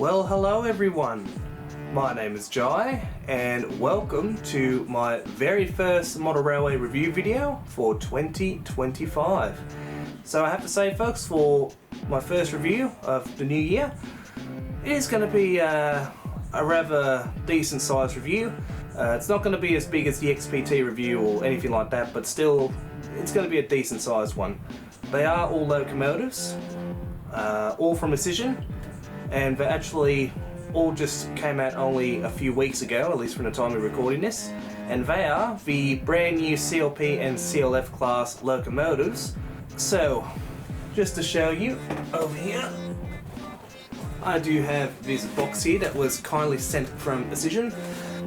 Well, hello everyone. My name is Jai and welcome to my very first model railway review video for 2025. So I have to say folks, for my first review of the new year, it is going to be a rather decent sized review. It's not going to be as big as the XPT review or anything like that, but still it's going to be a decent sized one. They are all locomotives, all from Auscision, and they actually all just came out only a few weeks ago, at least from the time of recording this, and they are the brand new CLP and CLF class locomotives. So just to show you over here, I do have this box here that was kindly sent from Auscision.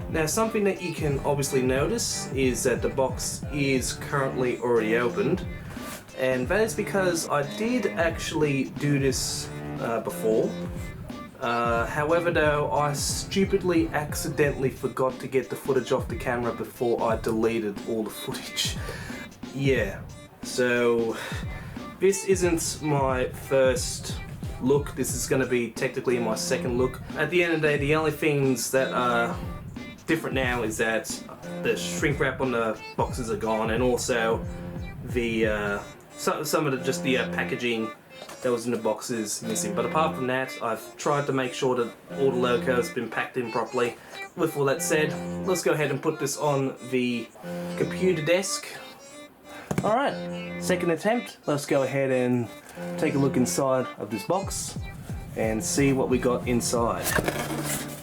Now something that you can obviously notice is that the box is currently already opened, and that is because I did actually do this before. However though, I stupidly accidentally forgot to get the footage off the camera before I deleted all the footage. Yeah, so this isn't my first look, this is going to be technically my second look. At the end of the day, the only things that are different now is that the shrink wrap on the boxes are gone, and also the some of the packaging that was in the box is missing. But apart from that, I've tried to make sure that all the locos have been packed in properly. With all that said, let's go ahead and put this on the computer desk. Alright, second attempt. Let's go ahead and take a look inside of this box and see what we got inside.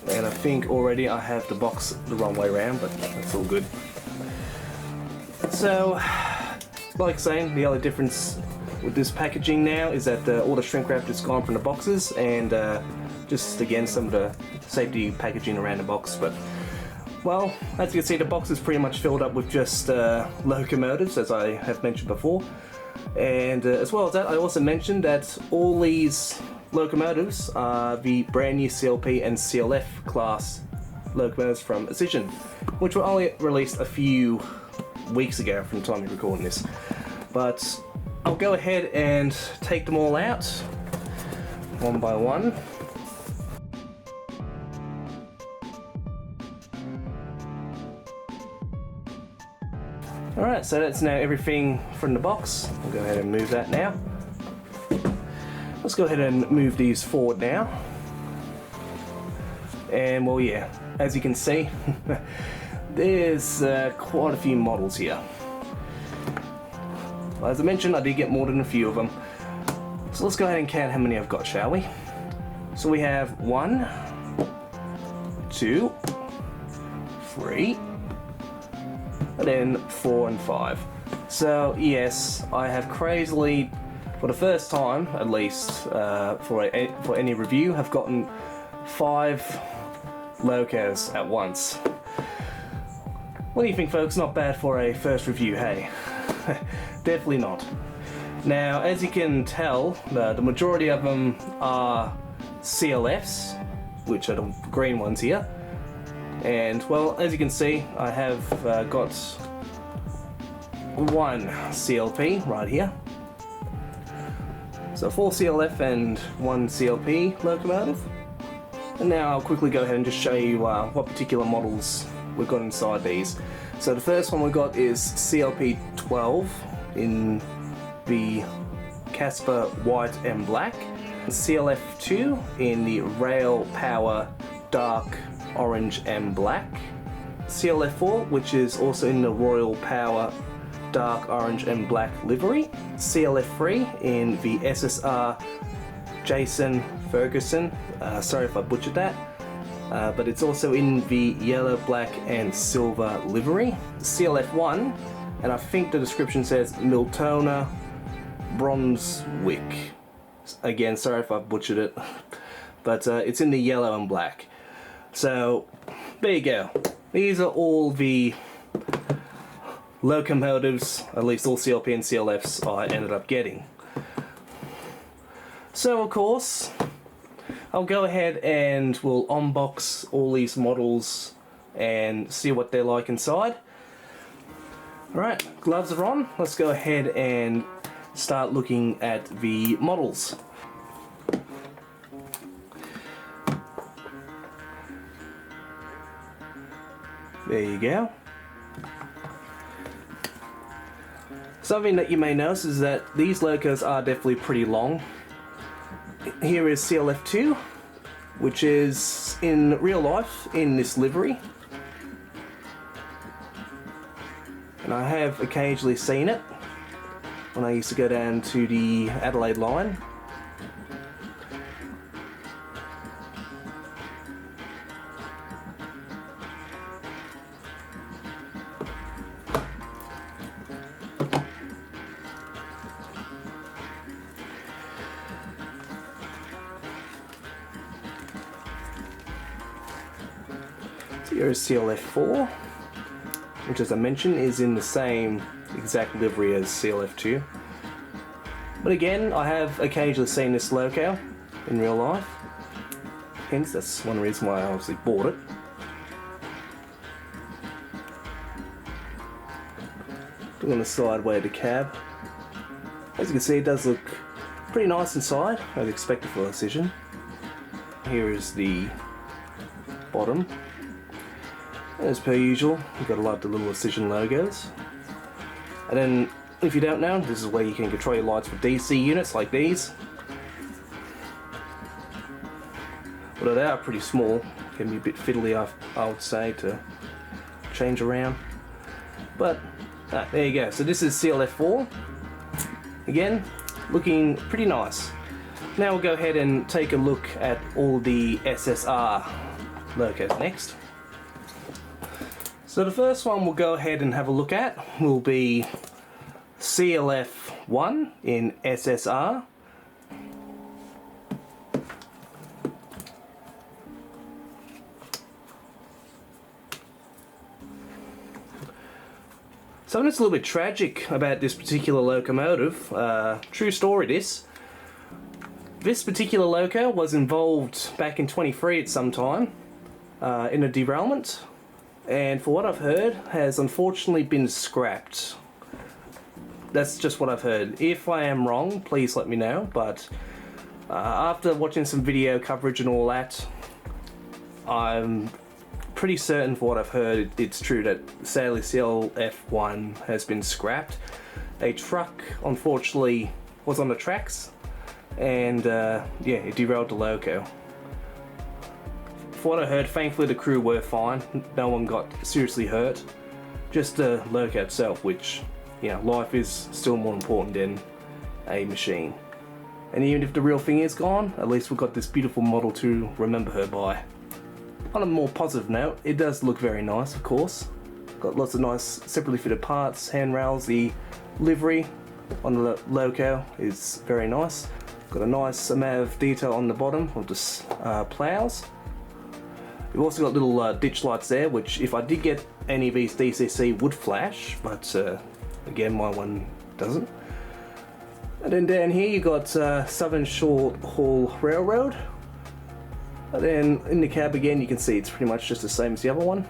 And I think already I have the box the wrong way around, but that's all good. So, like saying, the only difference with this packaging now is that all the shrink wrap is gone from the boxes, and just again some of the safety packaging around the box. But well, as you can see, the box is pretty much filled up with just locomotives, as I have mentioned before. And as well as that, I also mentioned that all these locomotives are the brand new CLP and CLF class locomotives from Auscision, which were only released a few weeks ago from the time of recording this. But I'll go ahead and take them all out one by one. Alright, so that's now everything from the box. We'll go ahead and move that now. Let's go ahead and move these forward now. And well, yeah, as you can see, there's quite a few models here. As I mentioned, I did get more than a few of them. So let's go ahead and count how many I've got, shall we? So we have 1, 2, 3, and then 4 and 5. So yes, I have crazily, for the first time at least, for any review, have gotten 5 locos at once. What do you think, folks? Not bad for a first review, hey? Definitely not. Now, as you can tell, the majority of them are CLFs, which are the green ones here. And well, as you can see, I have got 1 CLP right here. So 4 CLF and 1 CLP locomotive. And now I'll quickly go ahead and just show you what particular models we've got inside these. So the first one we got is CLP 12 in the Casper white and black, CLF 2 in the Rail Power dark orange and black, CLF 4 which is also in the Royal Power dark orange and black livery, CLF 3 in the SSR Jason Ferguson, sorry if I butchered that, but it's also in the yellow, black and silver livery, CLF 1, and I think the description says Miltona Brunswick. Again, sorry if I butchered it, but it's in the yellow and black. So there you go. These are all the locomotives, at least all CLP and CLFs I ended up getting. So of course, I'll go ahead and we'll unbox all these models and see what they're like inside. Alright, gloves are on. Let's go ahead and start looking at the models. There you go. Something that you may notice is that these locos are definitely pretty long. Here is CLF2, which is in real life in this livery. And I have occasionally seen it when I used to go down to the Adelaide line. Here's CLF4, which as I mentioned is in the same exact livery as CLF2. But again, I have occasionally seen this loco in real life, hence that's one reason why I obviously bought it. Looking on the side way of the cab, as you can see it does look pretty nice inside, as expected for Auscision. Here is the bottom. As per usual, you've got to love the little Auscision logos. And then, if you don't know, this is where you can control your lights with DC units like these. Although they are pretty small, can be a bit fiddly I would say to change around. But, there you go. So this is CLF4. Again, looking pretty nice. Now we'll go ahead and take a look at all the SSR locos next. So the first one we'll go ahead and have a look at will be CLF1 in SSR. Something that's a little bit tragic about this particular locomotive, true story this. This particular loco was involved back in 23 at some time in a derailment. And for what I've heard, has unfortunately been scrapped. That's just what I've heard. If I am wrong, please let me know, but after watching some video coverage and all that, I'm pretty certain for what I've heard, it's true that sadly CLF1 has been scrapped. A truck, unfortunately, was on the tracks, and yeah, it derailed the loco. For what I heard, thankfully the crew were fine. No one got seriously hurt. Just the loco itself, which, you know, life is still more important than a machine. And even if the real thing is gone, at least we've got this beautiful model to remember her by. On a more positive note, it does look very nice, of course. Got lots of nice separately fitted parts, handrails, the livery on the loco is very nice. Got a nice amount of detail on the bottom of the plows. We've also got little ditch lights there, which if I did get any of these DCC would flash, but again my one doesn't. And then down here you got Southern Short Haul Railroad. And then in the cab again you can see it's pretty much just the same as the other one.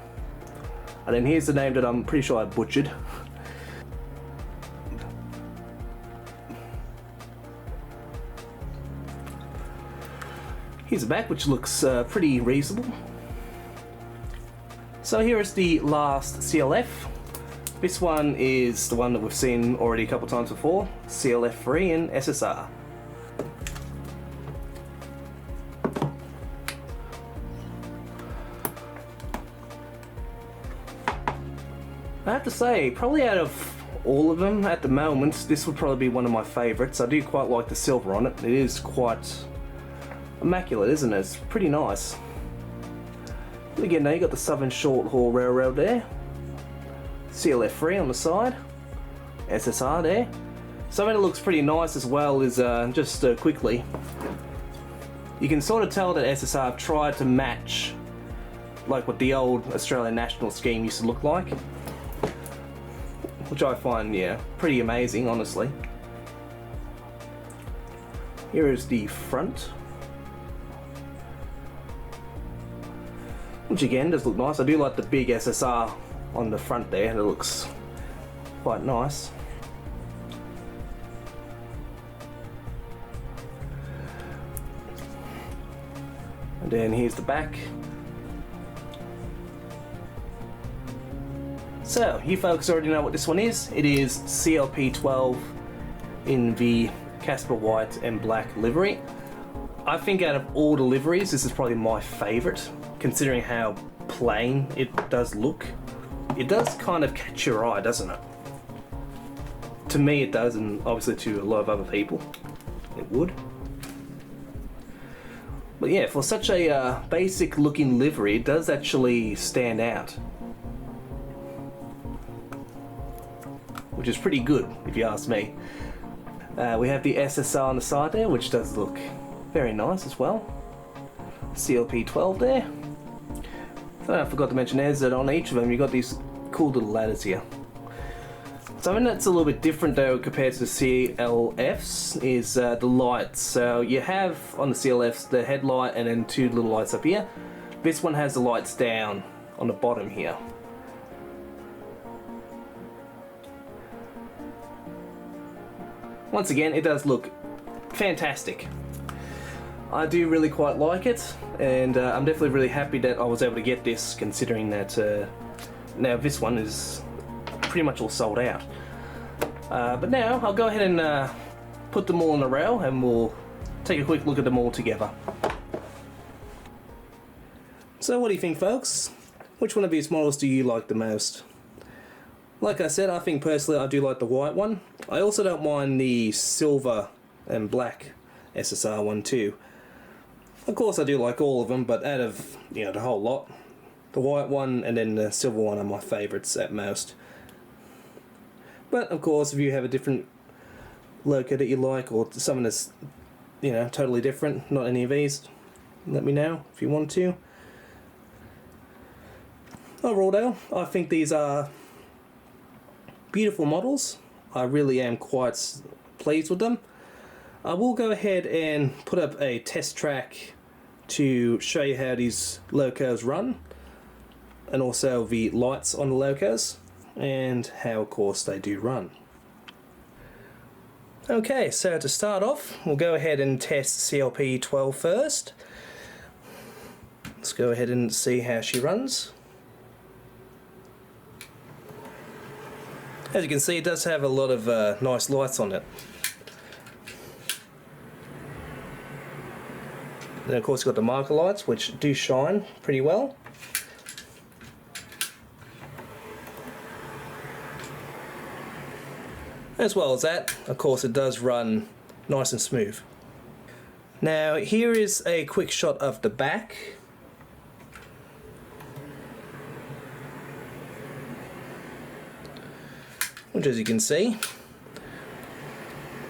And then here's the name that I'm pretty sure I butchered. Here's the back, which looks pretty reasonable. So here is the last CLF. This one is the one that we've seen already a couple times before, CLF3 in SSR. I have to say, probably out of all of them at the moment, this would probably be one of my favourites. I do quite like the silver on it. It is quite immaculate, isn't it? It's pretty nice. But again, now you got the Southern Short Haul Railroad there, CLF3 on the side, SSR there. Something that looks pretty nice as well is just quickly, you can sort of tell that SSR have tried to match like what the old Australian National scheme used to look like, which I find, yeah, pretty amazing, honestly. Here is the front, which again does look nice. I do like the big SSR on the front there, it looks quite nice. And then here's the back. So, you folks already know what this one is. It is CLP 12 in the Casper white and black livery. I think out of all the liveries, this is probably my favourite, considering how plain it does look. It does kind of catch your eye, doesn't it? To me it does, and obviously to a lot of other people it would. But yeah, for such a basic looking livery, it does actually stand out. Which is pretty good, if you ask me. We have the SSR on the side there, which does look very nice as well. CLP 12 there. So I forgot to mention is that on each of them you've got these cool little ladders here. Something that's a little bit different though compared to the CLFs is the lights. So you have on the CLFs the headlight and then two little lights up here. This one has the lights down on the bottom here. Once again, it does look fantastic. I do really quite like it, and I'm definitely really happy that I was able to get this, considering that now this one is pretty much all sold out. But now I'll go ahead and put them all in a row, and we'll take a quick look at them all together. So what do you think, folks? Which one of these models do you like the most? Like I said, I think personally I do like the white one. I also don't mind the silver and black SSR one too. Of course I do like all of them, but out of the whole lot, the white one and then the silver one are my favourites at most. But of course, if you have a different loco that you like, or something that's totally different, not any of these, let me know if you want to. Overall though, I think these are beautiful models. I really am quite pleased with them. I will go ahead and put up a test track to show you how these locos run, and also the lights on the locos, and how of course they do run. Okay, so to start off, we'll go ahead and test CLP 12 first. Let's go ahead and see how she runs. As you can see, it does have a lot of nice lights on it. Then of course you've got the marker lights, which do shine pretty well. As well as that, of course, it does run nice and smooth. Now here is a quick shot of the back. Which, as you can see,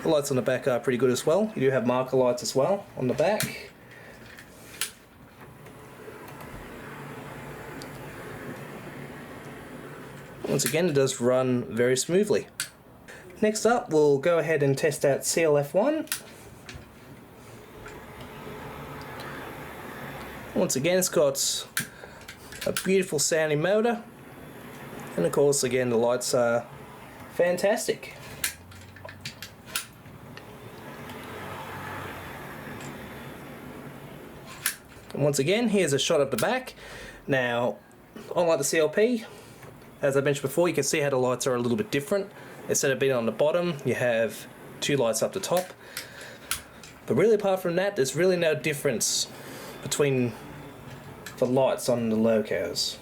the lights on the back are pretty good as well. You do have marker lights as well on the back. Once again, it does run very smoothly. Next up, we'll go ahead and test out CLF1. Once again, it's got a beautiful sounding motor, and of course, again, the lights are fantastic. And once again, here's a shot of the back. Now, unlike the CLP, as I mentioned before, you can see how the lights are a little bit different. Instead of being on the bottom, you have two lights up the top. But really, apart from that, there's really no difference between the lights on the locos.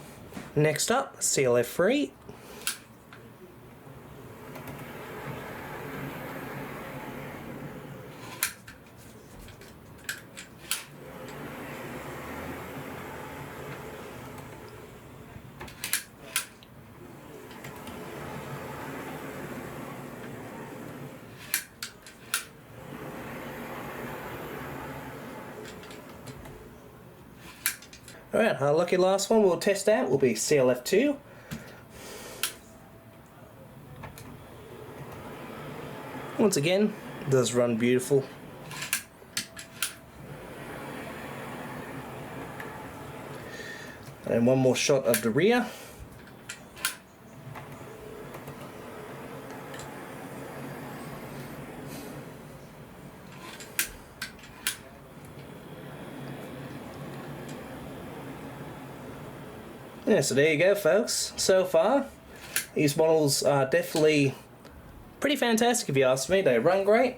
Next up, CLF3. Alright, our lucky last one we'll test out will be CLF2. Once again, it does run beautiful. And one more shot of the rear. Yeah, so there you go, folks. So far, These models are definitely pretty fantastic if you ask me. They run great.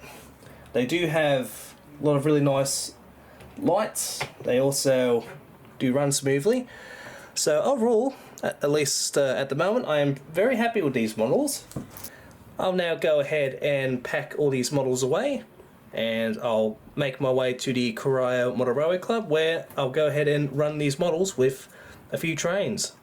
They do have a lot of really nice lights. They also do run smoothly. So overall, at least at the moment, I am very happy with these models. I'll now go ahead and pack all these models away, and I'll make my way to the Corio Model Railway Club, where I'll go ahead and run these models with a few trains.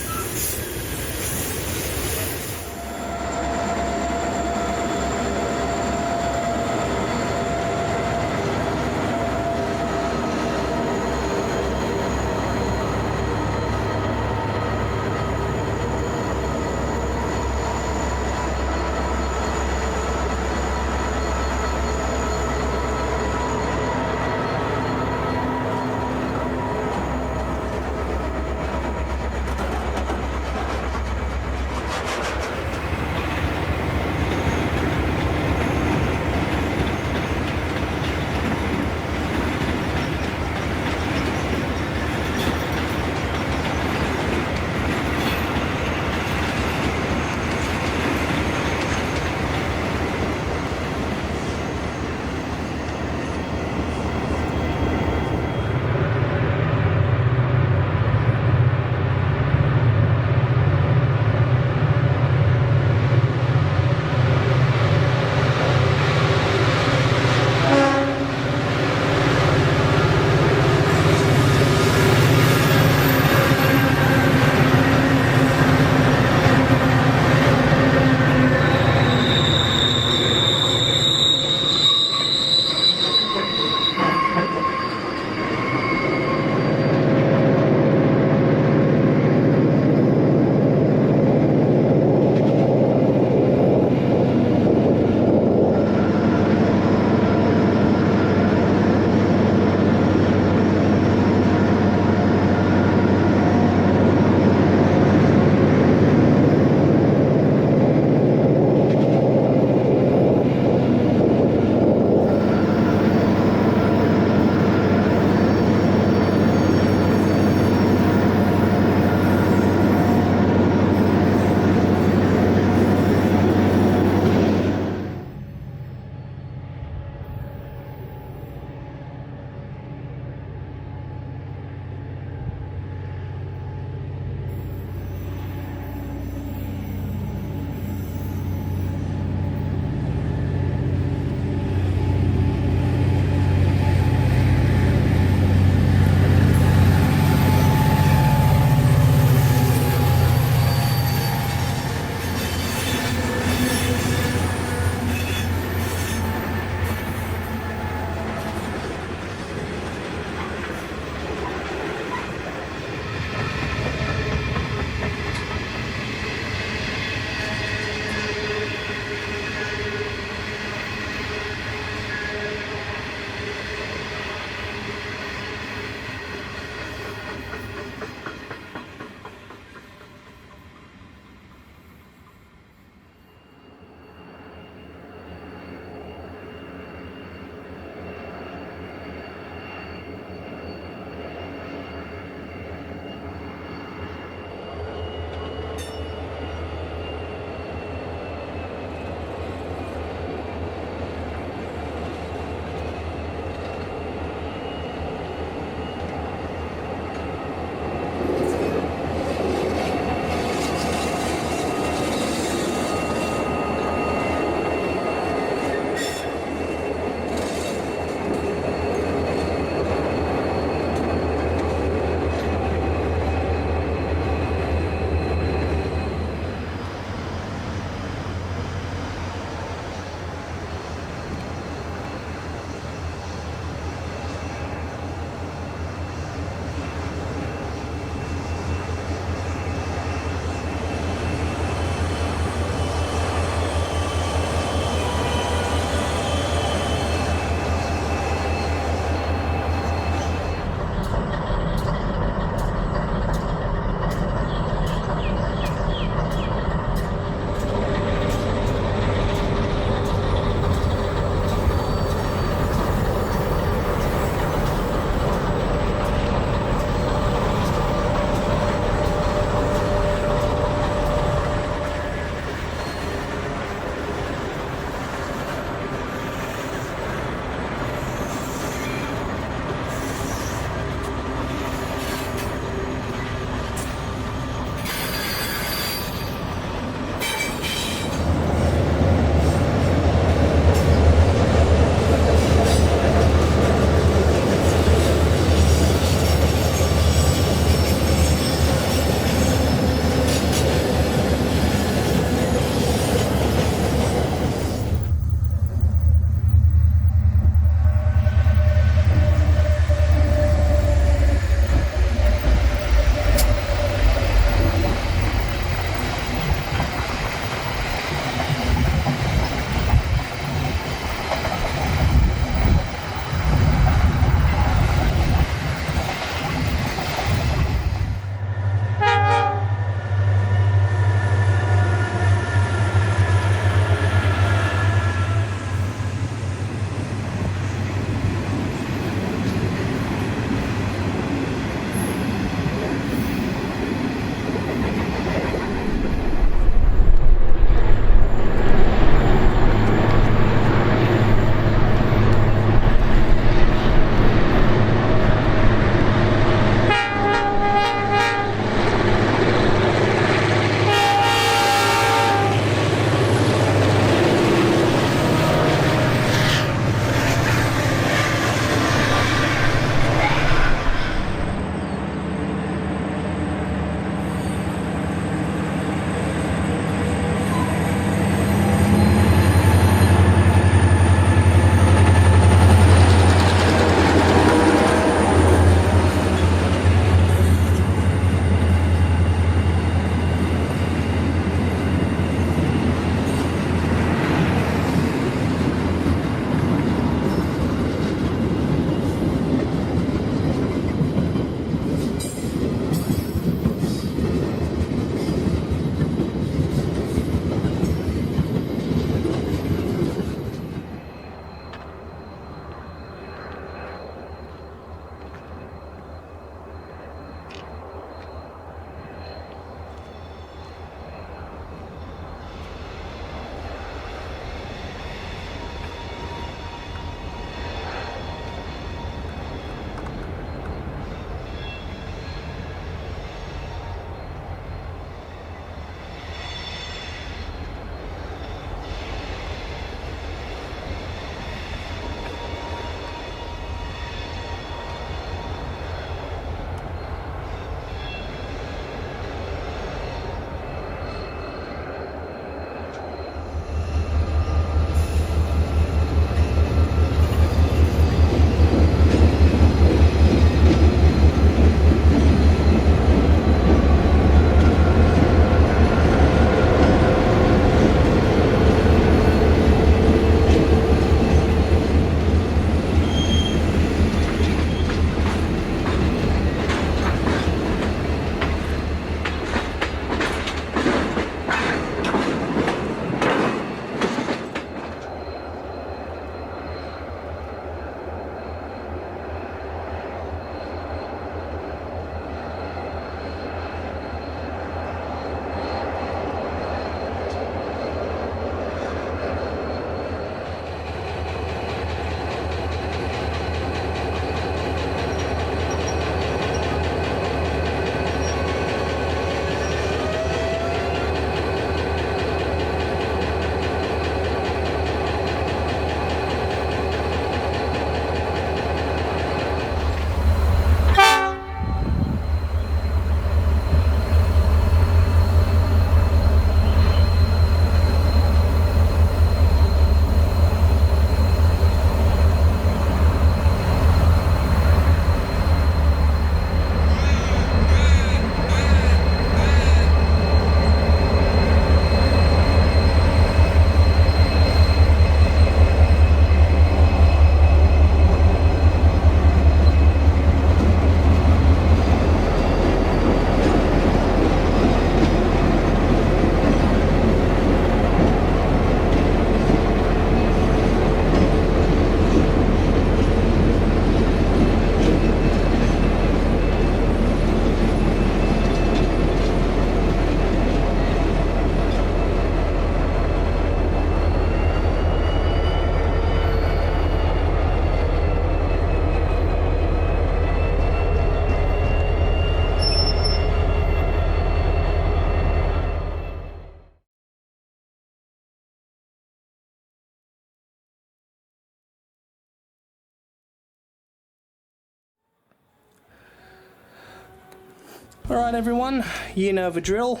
Alright everyone, you know the drill.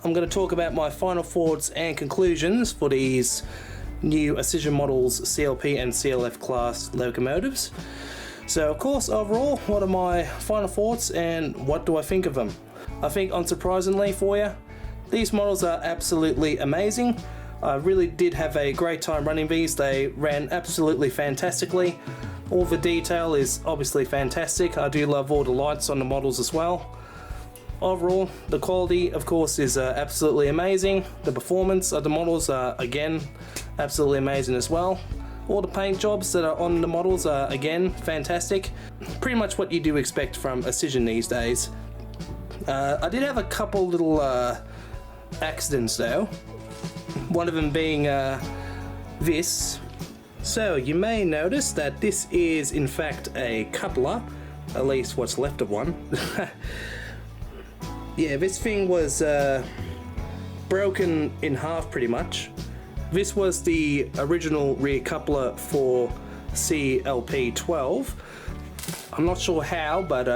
I'm going to talk about my final thoughts and conclusions for these new Auscision models CLP and CLF class locomotives. So of course, overall, what are my final thoughts and what do I think of them? I think unsurprisingly for you, these models are absolutely amazing. I really did have a great time running these. They ran absolutely fantastically. All the detail is obviously fantastic. I do love all the lights on the models as well. Overall, the quality of course is absolutely amazing. The performance of the models are again absolutely amazing as well. All the paint jobs that are on the models are again fantastic. Pretty much what you do expect from Auscision these days. I did have a couple little accidents though. One of them being this. So you may notice that this is in fact a coupler, at least what's left of one. Yeah, this thing was broken in half pretty much. This was the original rear coupler for CLP 12. I'm not sure how, but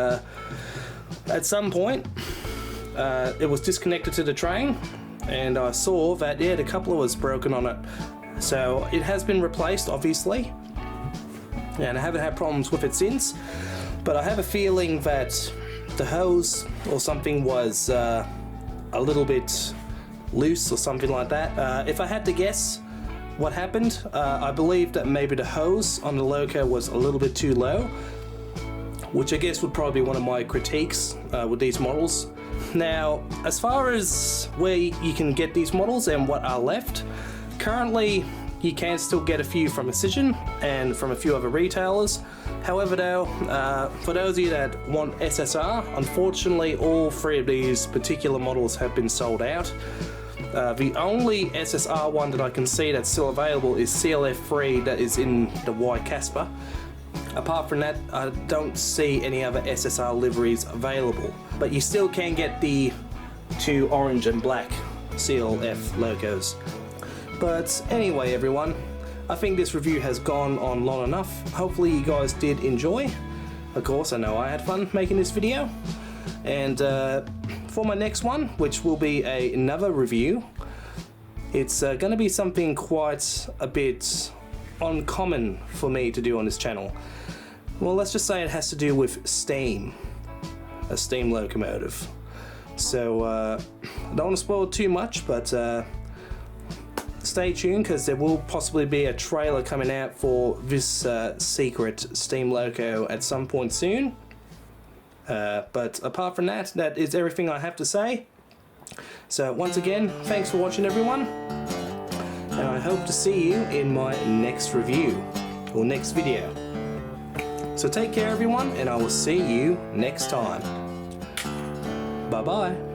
at some point it was disconnected to the train and I saw that, yeah, the coupler was broken on it. So it has been replaced obviously, and I haven't had problems with it since, but I have a feeling that the hose or something was a little bit loose or something like that. If I had to guess what happened, I believe that maybe the hose on the loco was a little bit too low, which I guess would probably be one of my critiques with these models. Now, as far as where you can get these models and what are left, currently you can still get a few from Auscision and from a few other retailers. However though, for those of you that want SSR, unfortunately all three of these particular models have been sold out. The only SSR one that I can see that's still available is CLF3, that is in the white Casper. Apart from that, I don't see any other SSR liveries available. But you still can get the two orange and black CLF logos. But anyway everyone, I think this review has gone on long enough. Hopefully you guys did enjoy. Of course, I know I had fun making this video. And for my next one, which will be another review, it's going to be something quite a bit uncommon for me to do on this channel. Well, let's just say it has to do with steam. A steam locomotive. So I don't want to spoil too much, but stay tuned because there will possibly be a trailer coming out for this secret steam loco at some point soon. But apart from that, that is everything I have to say. So once again, thanks for watching everyone, and I hope to see you in my next review or next video. So take care everyone, and I will see you next time. Bye bye.